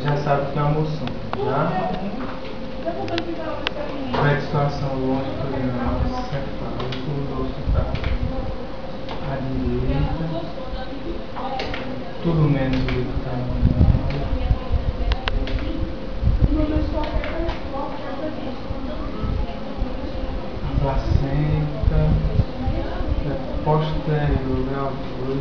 Já sabe que é almoção, já? Vai situação longe do final, cefálico, o hospital à direita, tudo menos o que está a placenta, posterior grau 2.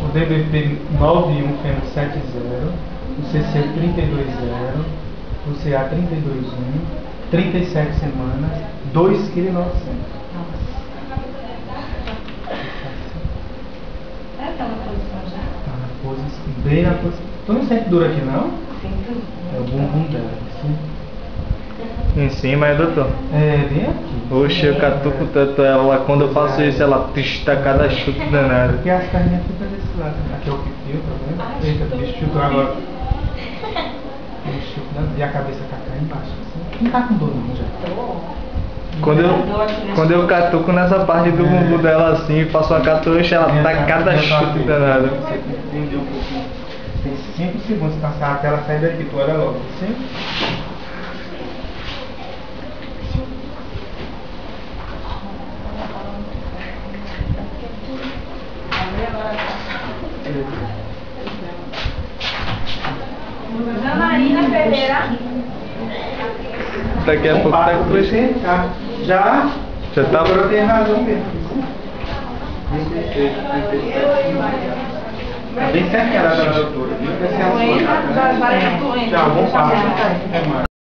O DBP 9,1 feno 7,0, o CC 32,0, o CA 32,1, 37 semanas, 2,9 kg. É aquela posição já? Tá na posição, bem na posição. Tu não sente dor aqui não? Sim. É o bumbum dela, assim. Em cima, é, doutor? É, bem aqui. Oxe, eu catuco tanto ela, quando eu faço isso, ela está cada chute danado. Porque as perninhas ficam desse lado. Aqui é o pipio, tá vendo? Eita, o bicho chutou agora. E a cabeça tá cá embaixo, assim. Não tá com dor não, já. Quando eu catuco nessa parte do bumbum dela assim, faço uma catuxa, ela tá cada chute danado. Você entendeu um pouquinho. Tem 5 segundos pra passar até ela sair daqui, tu olha logo. Assim. Ana Marina Pereira. Daqui a pouco tá com você. Já? Já tá. Agora eu tenho razão mesmo. 36, 37. Bem certinha a doutora. Doença, várias doenças. Já, vamos passar.